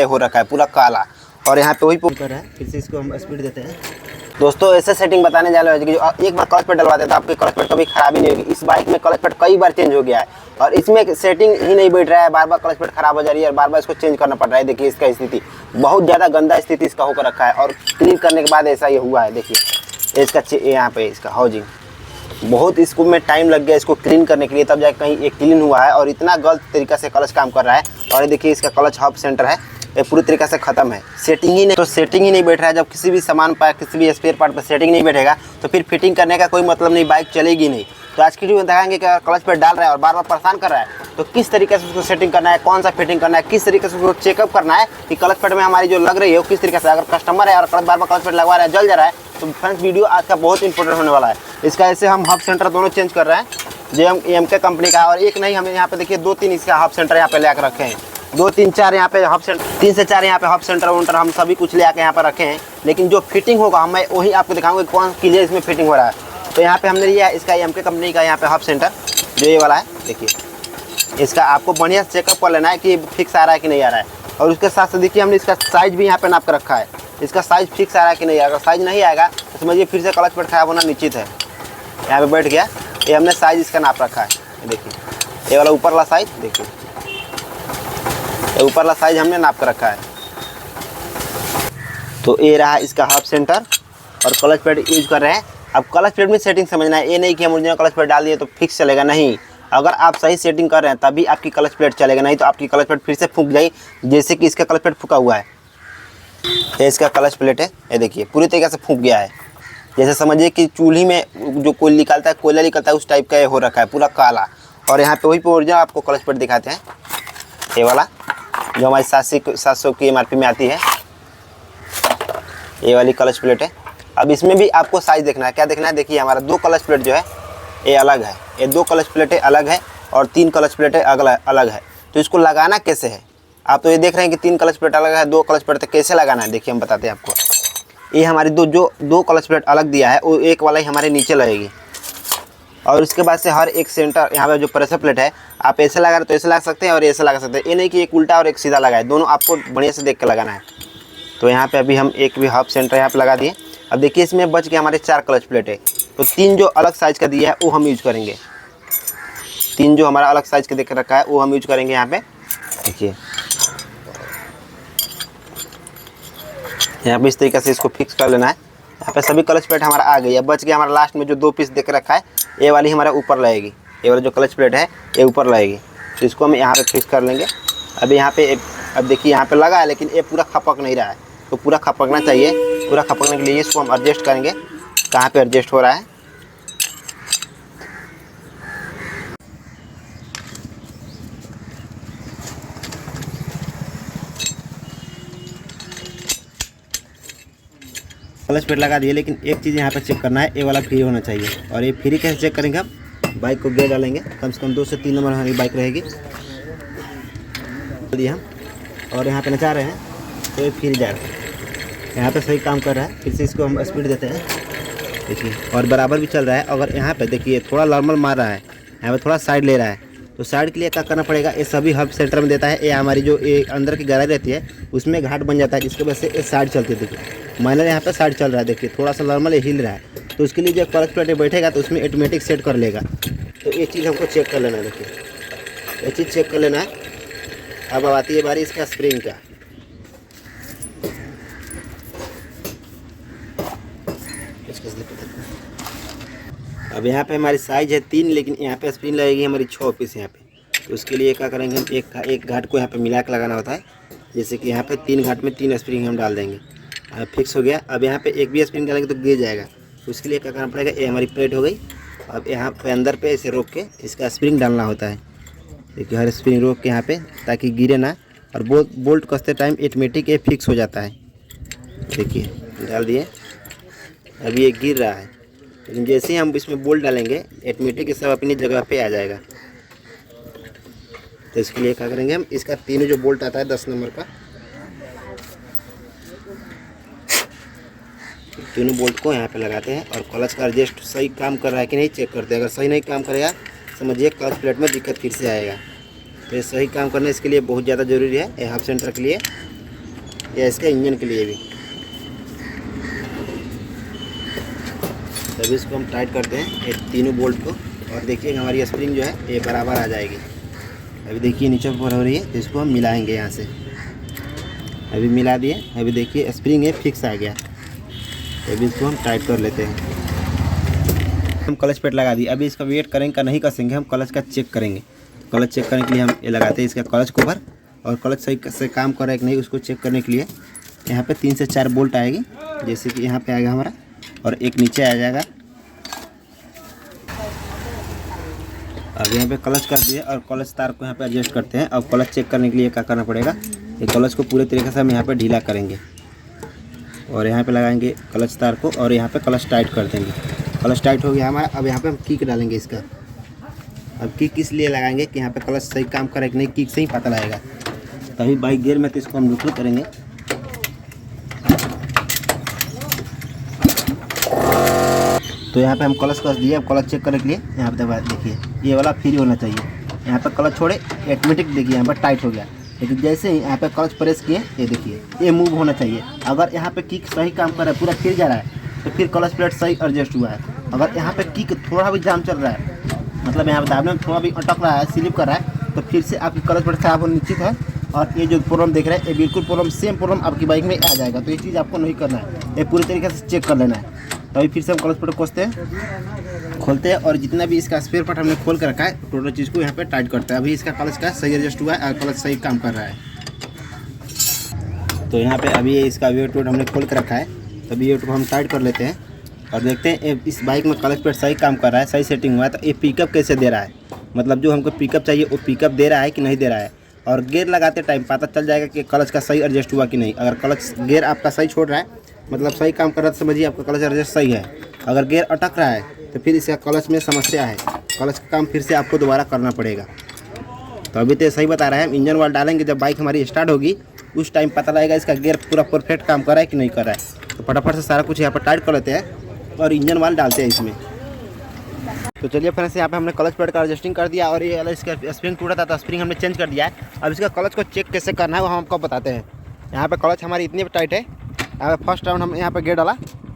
हो रखा है पूरा काला, और यहाँ पे वही कर रहा है। फिर से इसको हम स्पीड देते हैं। दोस्तों ऐसे सेटिंग बताने जा रहे हैं कि जो एक बार क्लच प्लेट डलवाते हैं तो आपके क्लच प्लेट कभी खराब ही नहीं होगी। इस बाइक में क्लच प्लेट कई बार चेंज हो गया है और इसमें सेटिंग ही नहीं बैठ रहा है, बार बार क्लच प्लेट खराब हो जा रही है और बार बार इसको चेंज करना पड़ रहा है। देखिए इसका स्थिति बहुत ज़्यादा गंदा स्थिति इसका होकर रखा है और क्लीन करने के बाद ऐसा ये हुआ है। देखिए इसका यहाँ पे इसका हाउजिंग बहुत इसको में टाइम लग गया इसको क्लीन करने के लिए, तब जाकर कहीं ये क्लीन हुआ है और इतना गलत तरीका से क्लच काम कर रहा है। और ये देखिए इसका क्लच हब सेंटर है, ये पूरी तरीके से खत्म है, सेटिंग ही नहीं, तो सेटिंग ही नहीं बैठ रहा है। जब किसी भी सामान पर किसी भी स्पेयर पार्ट पर सेटिंग नहीं बैठेगा तो फिर फिटिंग करने का कोई मतलब नहीं, बाइक चलेगी नहीं। तो आज की वीडियो में दिखाएंगे कि क्लच पे डाल रहा है और बार बार परेशान कर रहा है तो किस तरीके से उसको सेटिंग करना है, कौन सा फिटिंग करना है, किस तरीके से उसको चेकअप करना है कि क्लच पेट में हमारी जो लग रही है वो किस तरीके से। अगर कस्टमर है और बार बार क्लच पेट लगवा रहा है, जल जा रहा है, तो फ्रेंड्स वीडियो आज का बहुत इंपॉर्टेंट होने वाला है। इसका ऐसे हम हब सेंटर दोनों चेंज कर रहे हैं, JMK कंपनी का, और एक नहीं, हमें यहाँ पे देखिए 2-3 इसका हब सेंटर यहाँ पे ले आकर रखे हैं, 2-3-4 यहाँ पे हब सेंटर, 3 से 4 यहाँ पे हब सेंटर वंटर हम सभी कुछ ले आके यहाँ पर रखे हैं। लेकिन जो फिटिंग होगा मैं वही आपको दिखाऊंगा कौन क्लियर इसमें फिटिंग हो रहा है। तो यहाँ पे हमने लिया इसका JMK कंपनी का यहाँ पे हब सेंटर जो ये वाला है। देखिए इसका आपको बढ़िया से चेकअप कर लेना है कि फिक्स आ रहा है कि नहीं आ रहा है। और उसके साथ साथ देखिए हमने इसका साइज़ भी यहाँ पे नाप कर रखा है, इसका साइज़ फिक्स आ रहा है कि नहीं आ रहा। अगर साइज़ नहीं आएगा तो समझिए फिर से क्लच पेट खराब होना निश्चित है। यहाँ पे बैठ गया, ये हमने साइज़ इसका नाप रखा है। देखिए ये वाला ऊपर वाला साइज़, देखिए ये ऊपर वाला साइज़ हमने नाप कर रखा है। तो ये रहा इसका हब सेंटर और क्लच पेट यूज कर रहे हैं। अब क्लच प्लेट में सेटिंग समझना है, ये नहीं कि हम ओरिजिनल क्लच प्लेट डाल दिए तो फिक्स चलेगा, नहीं। अगर आप सही सेटिंग कर रहे हैं तभी आपकी क्लच प्लेट चलेगा, नहीं तो आपकी क्लच प्लेट फिर से फूंक जाएगी, जैसे कि इसका क्लच प्लेट फूका हुआ है। ये इसका क्लच प्लेट है, ये देखिए पूरी तरीके से फूंक गया है, जैसे समझिए कि चूल्ही में जो कोयला निकलता है, कोयला निकलता है उस टाइप का ये हो रखा है पूरा काला। और यहाँ पे वही पे ओरिजिनल आपको क्लच प्लेट दिखाते हैं, ये वाला जो हमारी 700 की MRP में आती है, ये वाली क्लच प्लेट है। अब इसमें भी आपको साइज़ देखना है, क्या देखना है, देखिए हमारा 2 क्लच प्लेट जो है ये अलग है, ये 2 क्लच प्लेटें अलग है और 3 क्लच प्लेटें अलग है। तो इसको लगाना कैसे है, आप तो ये देख रहे हैं कि 3 क्लच प्लेट अलग है, 2 क्लच प्लेट कैसे लगाना है, देखिए हम बताते हैं आपको। ये हमारी दो क्लच प्लेट अलग दिया है, वो एक वाला ही हमारे नीचे लगेगी। और इसके बाद से हर एक सेंटर यहाँ पर जो प्रेशर प्लेट है, आप ऐसे लगा रहे तो ऐसे लगा सकते हैं और ऐसे लगा सकते हैं, ये नहीं कि एक उल्टा और एक सीधा लगाए, दोनों आपको बढ़िया से देख के लगाना है। तो यहाँ पे अभी हम एक भी हब सेंटर यहाँ पे लगा दिए। अब देखिए इसमें बच के हमारे 4 क्लच प्लेट है, तो 3 जो अलग साइज़ का दिया है वो हम यूज करेंगे, 3 जो हमारा अलग साइज़ का देख रखा है वो हम यूज करेंगे यहाँ पे। देखिए यहाँ पे इस तरीके से इसको फिक्स कर लेना है। यहाँ पे सभी क्लच प्लेट हमारा आ गई है, बच गया हमारा लास्ट में जो 2 पीस देख रखा है, ये वाली हमारा ऊपर लगेगी, ये वाला जो क्लच प्लेट है ये ऊपर लगेगी, तो इसको हम यहाँ पे फिक्स कर लेंगे। अब यहाँ पे अब देखिए यहाँ पे लगा है लेकिन ये पूरा खपक नहीं रहा है, तो पूरा खपकना चाहिए। पूरा खपकने के लिए इसको हम एडजस्ट करेंगे, कहाँ पे एडजस्ट हो रहा है। क्लच प्लेट लगा दिए, लेकिन एक चीज़ यहाँ पे चेक करना है, ये वाला फ्री होना चाहिए। और ये फ्री कैसे चेक करेंगे, हम बाइक को गियर डालेंगे, कम से कम 2 से 3 नंबर हमारी बाइक रहेगी दिए हम, और यहाँ पे नचा रहे हैं तो ये फ्री जा रहा है, यहाँ पे सही काम कर रहा है। फिर से इसको हम स्पीड देते हैं, देखिए, और बराबर भी चल रहा है। अगर यहाँ पे देखिए थोड़ा नॉर्मल मार रहा है, यहाँ पे थोड़ा साइड ले रहा है, तो साइड के लिए क्या करना पड़ेगा, ये सभी हब सेंटर में देता है, ये हमारी जो ये अंदर की गहराई रहती है उसमें घाट बन जाता है, जिसकी वजह से ये साइड चलती है। देखिए माइनर यहाँ पे साइड चल रहा है, देखिए थोड़ा सा नॉर्मल हिल रहा है, तो उसके लिए जब क्लच प्लेट बैठेगा तो उसमें ऑटोमेटिक सेट कर लेगा। तो ये चीज़ हमको चेक कर लेना है, देखिए ये चीज़ चेक कर लेना है। अब आती है बारी इसका स्प्रिंग का। अब यहाँ पे हमारी साइज़ है 3, लेकिन यहाँ पे स्प्रिंग लगेगी हमारी 6 पीस यहाँ पे। तो उसके लिए क्या करेंगे, हम एक घाट को यहाँ पे मिला के लगाना होता है, जैसे कि यहाँ पे 3 घाट में 3 स्प्रिंग हम डाल देंगे। अब फिक्स हो गया। अब यहाँ पे एक भी स्प्रिंग डालेंगे तो गिर जाएगा, तो उसके लिए क्या करना पड़ेगा, ये हमारी प्लेट हो गई। अब यहाँ पे अंदर पे इसे रोक के इसका स्प्रिंग डालना होता है, देखिए हर स्प्रिंग रोक के यहाँ पे, ताकि गिरे ना, और बोल्ट कसते टाइम ऑटोमेटिक ये फिक्स हो जाता है। देखिए डाल दिए, अभी ये गिर रहा है, लेकिन जैसे ही हम इसमें बोल्ट डालेंगे ऑटोमेटिक सब अपनी जगह पे आ जाएगा। तो इसके लिए क्या करेंगे, हम इसका 3 जो बोल्ट आता है 10 नंबर का, तीनों बोल्ट को यहाँ पे लगाते हैं और क्लच का एडजस्ट सही काम कर रहा है कि नहीं चेक करते हैं। अगर सही नहीं काम करेगा समझिए क्लच प्लेट में दिक्कत फिर से आएगा। तो ये सही काम करना इसके लिए बहुत ज़्यादा ज़रूरी है, ये हाफ सेंटर के लिए। ये इसका इंजन के लिए भी। तभी इसको हम टाइट करते हैं ये तीनों बोल्ट को, और देखिए हमारी स्प्रिंग जो है ये बराबर आ जाएगी। अभी देखिए नीचे ऊपर हो रही है, तो इसको हम मिलाएंगे यहाँ से। अभी मिला दिए, अभी देखिए स्प्रिंग है फिक्स आ गया। अभी इसको हम टाइट कर लेते हैं। हम क्लच प्लेट लगा दी, अभी इसका वेट करेंगे का नहीं कसेंगे, हम क्लच का चेक करेंगे। क्लच चेक करने के लिए हम ये लगाते हैं इसका क्लच कवर, और क्लच सही से काम कर रहा है कि नहीं उसको चेक करने के लिए यहाँ पे 3 से 4 बोल्ट आएगी। जैसे कि यहाँ पे आएगा हमारा, और एक नीचे आ जाएगा। अब यहाँ पे क्लच कर दिए, और क्लच तार को यहाँ पे एडजस्ट करते हैं। अब क्लच चेक करने के लिए क्या करना पड़ेगा, ये क्लच को पूरे तरीके से हम यहाँ पे ढीला करेंगे, और यहाँ पे लगाएंगे क्लच तार को, और यहाँ पे क्लच टाइट कर देंगे। क्लच टाइट हो गया हमारा। अब यहाँ पे हम किक डालेंगे इसका। अब किक इसलिए लगाएंगे कि यहाँ पे क्लच सही काम करे कि नहीं, किक से ही पता लगेगा। तभी बाइक गियर में तो इसको हम न्यूट्रल करेंगे। तो यहाँ पे हम क्लच कस दिए। अब क्लच चेक करने के लिए यहाँ पे देखिए ये वाला फ्री होना चाहिए। यहाँ पे क्लच छोड़े ऑटोमेटिक, देखिए यहाँ पर टाइट हो गया। लेकिन जैसे ही यहाँ पे क्लच प्रेस किए, ये देखिए ये मूव होना चाहिए। अगर यहाँ पे किक सही काम कर रहा है, पूरा फिर जा रहा है, तो फिर क्लच प्लेट सही एडजस्ट हुआ है। अगर यहाँ पे किक थोड़ा भी जाम चल रहा है, मतलब यहाँ पे दाबने में थोड़ा भी अटक रहा है, स्लिप कर रहा है, तो फिर से आपकी क्लच प्लेट खराब होना निश्चित है। और ये जो प्रॉब्लम देख रहे हैं, ये बिल्कुल प्रॉब्लम सेम प्रॉब्लम आपकी बाइक में आ जाएगा। तो ये चीज़ आपको नहीं करना है, ये पूरी तरीके से चेक कर लेना है। तो अभी फिर से हम क्लच प्लेट खोलते हैं, और जितना भी इसका स्पेयर पार्ट हमने खोल कर रखा है, टोटल चीज़ को यहाँ पे टाइट करते हैं। अभी इसका क्लच का सही एडजस्ट हुआ है और क्लच सही काम कर रहा है। तो यहाँ पे अभी इसका वेट हमने खोल कर रखा है, तभी वेट को हम टाइट कर लेते हैं और देखते हैं इस बाइक में क्लच प्लेट सही काम कर रहा है, सही सेटिंग हुआ है। तो ये पिकअप कैसे दे रहा है, मतलब जो हमको पिकअप चाहिए वो पिकअप दे रहा है कि नहीं दे रहा है। और गियर लगाते टाइम पता चल जाएगा कि क्लच का सही एडजस्ट हुआ कि नहीं। अगर क्लच गियर आपका सही छोड़ रहा है, मतलब सही काम कर रहा है, तो समझिए आपका क्लच एडजस्ट सही है। अगर गियर अटक रहा है, तो फिर इसका क्लच में समस्या है, क्लच का काम फिर से आपको दोबारा करना पड़ेगा। तो अभी तो सही बता रहा है, इंजन वाल डालेंगे जब बाइक हमारी स्टार्ट होगी, उस टाइम पता लगेगा इसका गियर पूरा परफेक्ट काम कर रहा है कि नहीं कर रहा है। तो फटाफट से सारा कुछ यहाँ पर टाइट कर लेते हैं और इंजन वाल डालते हैं इसमें। तो चलिए फ्रेंड्स, यहाँ पे हमने क्लच प्लेट का एडजस्टिंग कर दिया, और ये इसका स्प्रिंग टूटा था तो स्प्रिंग हमने चेंज कर दिया है। अब इसका क्लच को चेक कैसे करना है वो हम आपको बताते हैं। यहाँ पे क्लच हमारी इतनी टाइट है। यहाँ पे फर्स्ट राउंड हम यहाँ पे गियर डाला,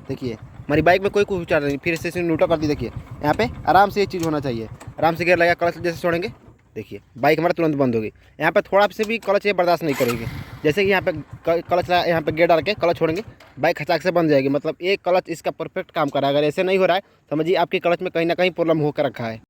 देखिए हमारी बाइक में कोई विचार नहीं, फिर से न्यूट्रल कर दी। देखिए यहाँ पे आराम से ये चीज़ होना चाहिए, आराम से गियर लगा, क्लच जैसे छोड़ेंगे, देखिए बाइक हमारा तुरंत बंद होगी। यहाँ पे थोड़ा से भी क्लच ये बर्दाश्त नहीं करेगी। जैसे कि यहाँ पे क्लच यहाँ पे गियर डाल के क्लच छोड़ेंगे, बाइक खचाक से बंद जाएगी। मतलब एक क्लच इसका परफेक्ट काम कर रहा है। अगर ऐसे नहीं हो रहा है, समझिए आपकी क्लच में कहीं ना कहीं प्रॉब्लम होकर रखा है।